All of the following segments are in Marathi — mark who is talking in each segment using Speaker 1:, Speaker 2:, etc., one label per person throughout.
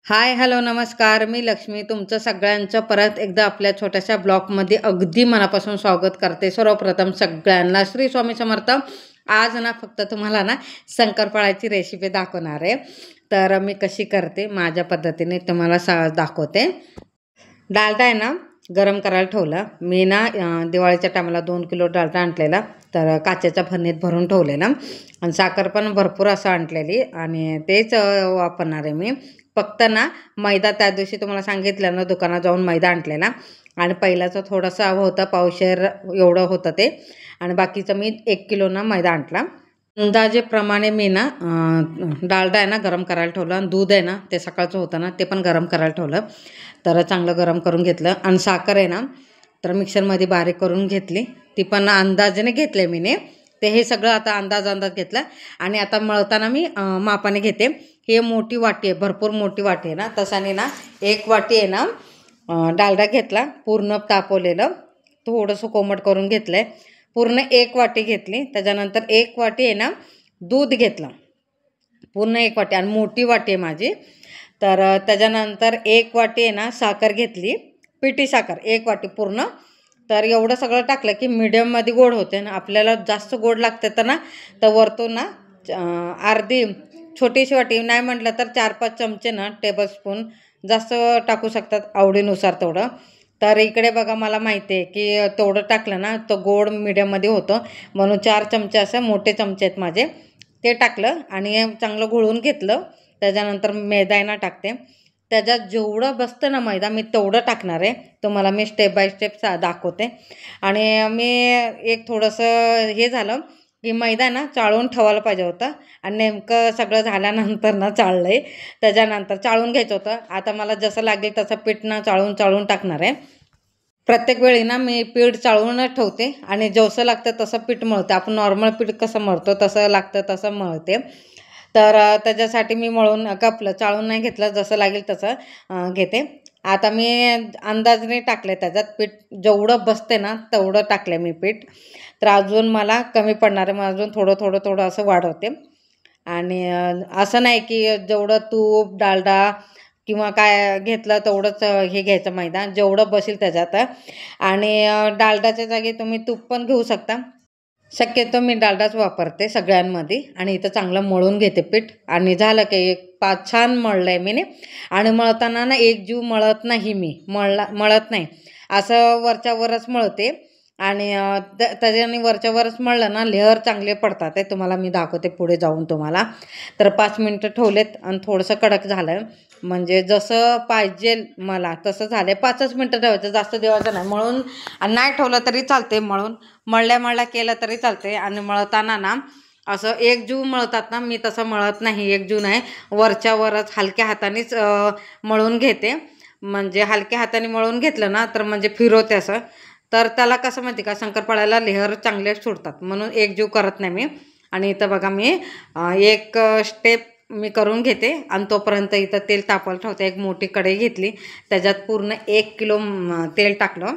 Speaker 1: हाय, हॅलो, नमस्कार. मी लक्ष्मी तुमचं सगळ्यांचं परत एकदा आपल्या छोट्याशा ब्लॉगमध्ये अगदी मनापासून स्वागत करते. सर्वप्रथम सगळ्यांना श्री स्वामी समर्थ. आज ना फक्त तुम्हाला ना शंकरपाळ्याची रेसिपी दाखवणार आहे. तर मी कशी करते माझ्या पद्धतीने तुम्हाला दाखवते. डालडा आहे ना गरम करायला ठेवला मी ना. दिवाळीच्या टायमाला 2 किलो डालडा आणलेला, तर काचेच्या भरणीत भरून ठेवलेला आणि साखर पण भरपूर असं आणलेली आणि तेच वापरणार आहे मी. फक्त ना मैदा त्या दिवशी तुम्हाला सांगितलं ना दुकानात जाऊन मैदा आणलेला आणि पहिल्याचं थोडंसं होतं, पावशेर एवढं होतं ते, आणि बाकीचं मी 1 किलो ना मैदा आणला. अंदाजेप्रमाणे मी ना डालडा आहे ना गरम करायला ठेवलं आणि दूध आहे ना ते सकाळचं होतं ना ते पण गरम करायला ठेवलं. तर चांगलं गरम करून घेतलं आणि साखर आहे ना तर मिक्सरमध्ये बारीक करून घेतली. ती पण अंदाजाने घेतले मीने. ते हे सगळं आता अंदाज घेतलं आणि आता मळताना मी मापाने घेते. हे मोठी वाटी आहे, भरपूर मोठी वाटी आहे ना, तसाने ना 1 वाटी आहे ना डालडा घेतला, पूर्ण तापवलेलं, थोडंसं कोमट करून घेतलं आहे. पूर्ण 1 वाटी घेतली. त्याच्यानंतर 1 वाटी आहे ना दूध घेतलं, पूर्ण 1 वाटी, आणि मोठी वाटी आहे माझी. तर त्याच्यानंतर 1 वाटी आहे ना साखर घेतली, पिठी साखर 1 वाटी पूर्ण. तर एवढं सगळं टाकलं की मिडियममध्ये गोड होते ना. आपल्याला जास्त गोड लागते तर ना तर वरतून ना अर्धी छोटीशी वाटी, नाही म्हटलं तर 4-5 चमचे ना टेबलस्पून जास्त टाकू शकतात आवडीनुसार तेवढं. तर इकडे बघा मला माहिती आहे की तेवढं टाकलं ना तर गोड मिडियममध्ये होतं, म्हणून 4 चमचे असं मोठे चमचे आहेत माझे, ते टाकलं आणि चांगलं घोळून घेतलं. त्याच्यानंतर मैदा टाकते. त्याच्यात जेवढं बसतं ना मैदा मी तेवढं टाकणार आहे. तुम्हाला मी स्टेप बाय स्टेप दाखवते. आणि मी एक थोडंसं हे झालं की मैदा ना चाळून ठेवायला पाहिजे होतं आणि नेमकं सगळं झाल्यानंतर ना चाळलं आहे. त्याच्यानंतर चाळून घ्यायचं होतं. आता मला जसं लागेल तसं पीठ ना चाळून चाळून टाकणार आहे. प्रत्येक वेळी ना मी पीठ चाळूनच ठेवते आणि जसं लागतं तसं पीठ मळते. आपण नॉर्मल पीठ कसं मळतो तसं लागतं तसं मळते. तर त्याच्यासाठी मी मळून कापलं, चाळून नाही घेतलं, जसं लागेल तसं घेते. आता मी अंदाजाने टाकले त्याच्यात पीठ, जेवढं बसते ना तेवढं टाकलं मी पीठ. तर अजून मला कमी पडणार आहे, मग अजून थोडं थोडं थोडं असं वाढवते. आणि असं नाही की जेवढं तूप डालडा किंवा काय घेतलं तेवढंच हे घ्यायचं मैदा, जेवढं बसेल त्याच्यात. आणि डालडाच्या जागी तुम्ही तूप पण घेऊ शकता. शक्यतो मी डालडाच वापरते सगळ्यांमध्ये. आणि इथं चांगलं मळून घेते पीठ आणि झालं की एक पाच छान मळलं आहे मी. आणि मळताना ना एक जीव मळत नाही मी, मळत नाही, असं वरच्यावरच मळते. आणि त्याच्याने वरच्यावरच मळलं ना लेअर चांगले पडतात. ते तुम्हाला मी दाखवते पुढे जाऊन तुम्हाला. तर 5 मिनटं ठेवलेत आणि थोडंसं कडक झालं, म्हणजे जसं पाहिजे मला तसं झालं आहे. 5च मिनटं ठेवायचं, जास्त ठेवायचं नाही. मळून आणि नाही ठेवलं तरी चालते, मळून मळल्या केलं तरी चालते. आणि मळताना ना असं एकजीव मळतात ना, मी तसं मळत नाही, एकजीव नाही, वरच्यावरच हलक्या हातानेच मळून घेते. म्हणजे हलक्या हाताने मळून घेतलं ना तर म्हणजे फिरवते असं. तर त्याला कसं माहिती का, शंकरपाळ्याला लेहर चांगले सुटतात, म्हणून एकजीव करत नाही मी. आणि इथं बघा मी एक स्टेप मी करून घेते आणि तोपर्यंत इथं तेल तापवायला ठेवते. एक मोठी कढई घेतली, त्याच्यात पूर्ण 1 किलो तेल टाकलं.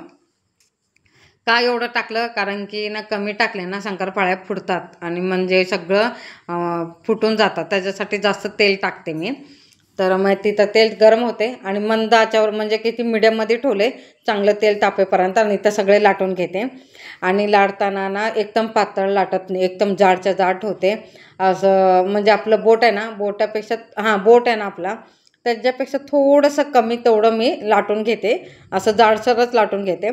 Speaker 1: का एवढं टाकलं, कारण की ना कमी टाकले ना शंकरपाळ्या फुटतात आणि म्हणजे सगळं फुटून जातात, त्याच्यासाठी जास्त तेल टाकते मी. तर मग तिथं तेल गरम होते आणि मंद आचेवर, म्हणजे किती मिडियममध्ये ठेवले चांगलं तेल तापेपर्यंत, आणि इथं सगळे लाटून घेते. आणि लाटताना ना एकदम पातळ लाटत नाही, एकदम जाडच्या जाड ठेवते. असं म्हणजे आपलं बोट आहे ना, बोटापेक्षा बोट आहे ना आपला, त्याच्यापेक्षा थोडंसं कमी तेवढं मी लाटून घेते, असं जाडसरच लाटून घेते.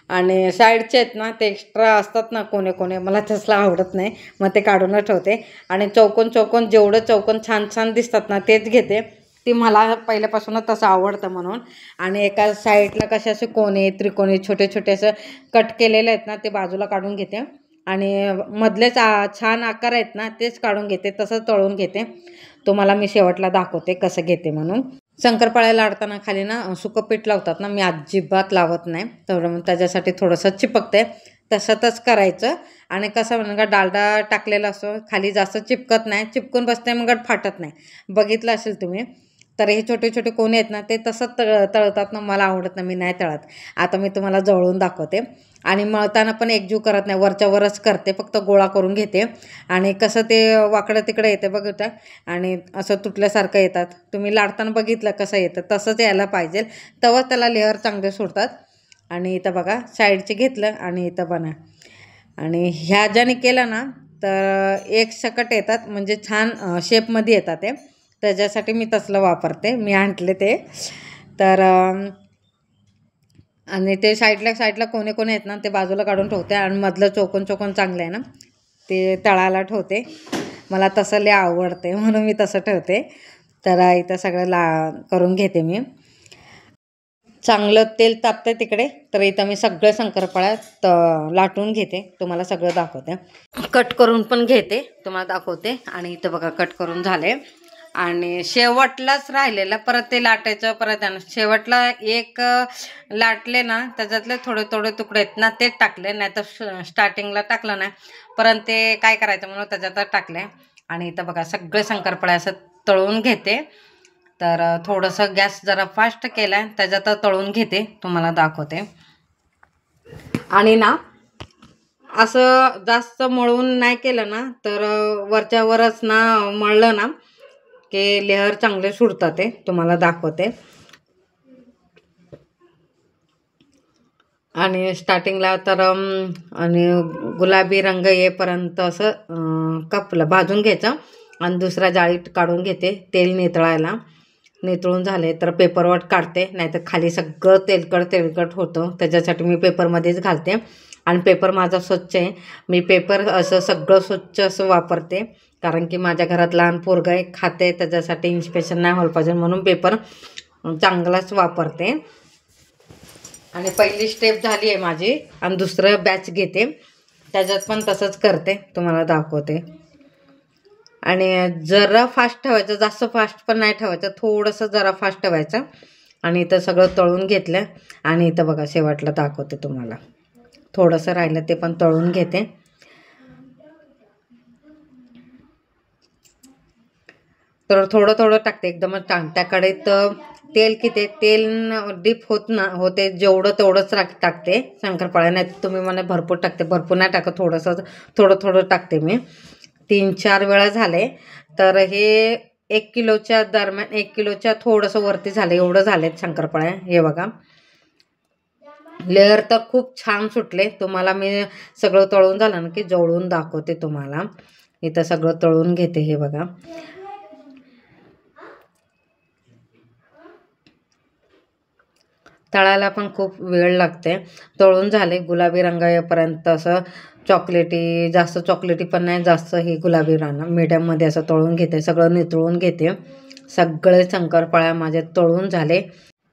Speaker 1: आणि साईडचे आहेत ना ते एक्स्ट्रा असतात ना कोणे कोणे, मला तसलं आवडत नाही, मग ते काढूनच ठेवते. आणि चौकोन चौकोन जेवढं चौकोन छान छान दिसतात ना तेच घेते. ती मला पहिल्यापासूनच तसं आवडतं म्हणून. आणि एका साईडला कसे असे कोणे त्रिकोणी छोटे छोटे असं कट केलेले आहेत ना ते बाजूला काढून घेते. आणि मधलेच छान आकार आहेत ना तेच काढून घेते, तसंच तळून घेते. तुम्हाला मी शेवटला दाखवते कसं घेते म्हणून. शंकरपाळ्या लाटताना खाली ना सुकं पीठ लावतात ना, मी अजिबात लावत नाही, तेवढं मग त्याच्यासाठी थोडंसं चिपकते. तसंच करायचं. आणि कसं म्हणजे का डालडा टाकलेला असतो खाली, जास्त चिपकत नाही, चिपकून बसते मग फाटत नाही, बघितलं असेल तुम्ही. तर हे छोटे छोटे कोणी आहेत ना ते तसंच तळतात ना, मला आवडत नाही, मी नाही तळत. आता मी तुम्हाला जवळून दाखवते. आणि मळताना पण एकजीव करत नाही, वरच्या वरच करते, फक्त गोळा करून घेते. आणि कसं ते वाकडं तिकडे येते बघता, आणि असं तुटल्यासारखं येतात. तुम्ही लाटताना बघितलं कसं येतं, तसंच यायला पाहिजे, तेव्हाच त्याला लेअर चांगले सुटतात. आणि इथं बघा साईडचे घेतलं आणि इथं बना. आणि ह्या ज्याने केलं ना तर एक सकट येतात, म्हणजे छान शेपमध्ये येतात ते, त्याच्यासाठी मी तसलं वापरते. मी आणले ते तर आणि ते साईडला कोणे कोणे आहेत ना ते बाजूला काढून ठेवते, आणि मधलं चौकोन चांगलं आहे ना ते तळाला ठेवते. मला तसं लय आवडते म्हणून मी तसं ठेवते. तर इथं सगळं करून घेते मी. चांगलं तेल तापते तिकडे, तर इथं मी सगळं शंकरपाळ्यात लाटून घेते, तुम्हाला सगळं दाखवते. कट करून पण घेते, तुम्हाला दाखवते. आणि इथं बघा कट करून झाले, आणि शेवटलाच राहिलेला परत ते लाटायचं. परत शेवटला एक लाटले ना त्याच्यातले थोडे तुकडे आहेत ना ते टाकले, नाही तर स्टार्टिंगला टाकलं ना परत ते काय करायचं म्हणून त्याच्यातच टाकले. आणि इथं बघा सगळे शंकरपाळे असं तळून घेते. तर थोडंसं गॅस जरा फास्ट केला आहे, त्याच्यात तळून घेते, तुम्हाला दाखवते. आणि ना असं जास्त मळून नाही केलं ना तर वरच्या वरच ना मळलं ना की लेअर चांगले सुटतात, ते तुम्हाला दाखवते. आणि स्टार्टिंगला तर आणि गुलाबी रंग येईपर्यंत असं कापलं भाजून घ्यायचं, आणि दुसऱ्या जाळीत काढून घेते तेल नितळून झाले तर पेपरवर काढते, नाहीतर खाली सगळं तेलकट होतं, त्याच्यासाठी मी पेपरमध्येच घालते. आणि पेपर माझा स्वच्छ आहे, मी पेपर असं सगळं स्वच्छ असं वापरते, कारण की माझ्या घरात लहान पोरगं आहे, खाते, त्याच्यासाठी इन्स्पेक्शन नाही व्हायला पाहिजे म्हणून पेपर चांगलाच वापरते. आणि पहिली स्टेप झाली आहे माझी, आणि दुसरं बॅच घेते, त्याच्यात पण तसंच करते, तुम्हाला दाखवते. आणि जरा फास्ट ठेवायचं, जास्त फास्ट पण नाही ठेवायचं, थोडंसं जरा फास्ट ठेवायचं. आणि इथं सगळं तळून घेतलं, आणि इथं बघा शेवटला दाखवते तुम्हाला, थोडंसं राहिलं ते पण तळून घेते. तर थोडं टाकते, एकदमच त्या कढईत तेल किती तेल डीप होते जेवढं तेवढंच टाकते शंकरपाळ्या, नाही तुम्ही मला भरपूर टाकते, भरपूर नाही टाकत, थोडं टाकते मी. 3-4 वेळा झाले. तर हे 1 किलोच्या दरम्यान, 1 किलोच्या थोडंसं वरती झालं, एवढं झालेत शंकरपाळ्या. हे बघा लेअर तर खूप छान सुटले. तुम्हाला मी सगळं तळून झालं ना की जवळून दाखवते तुम्हाला. इथं सगळं तळून घेते, हे बघा. तळायला पण खूप वेळ लागते. तळून झाले गुलाबी रंग येईपर्यंत, असं चॉकलेटी, जास्त चॉकलेटी पण नाही, जास्त ही गुलाबी रंग मीडियममध्ये असं तळून घेते, सगळं नितळून घेते. सगळे शंकरपाळ्या माझे तळून झाले.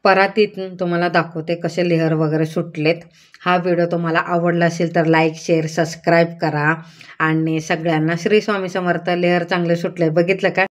Speaker 1: परातीत तुम्हाला दाखवते कसे लेहर वगैरे सुटलेत. हा व्हिडिओ तुम्हाला आवडला असेल तर लाईक, शेअर, सबस्क्राईब करा. आणि सगळ्यांना श्री स्वामी समर्थ. लेहर चांगले सुटले, बघितलं का?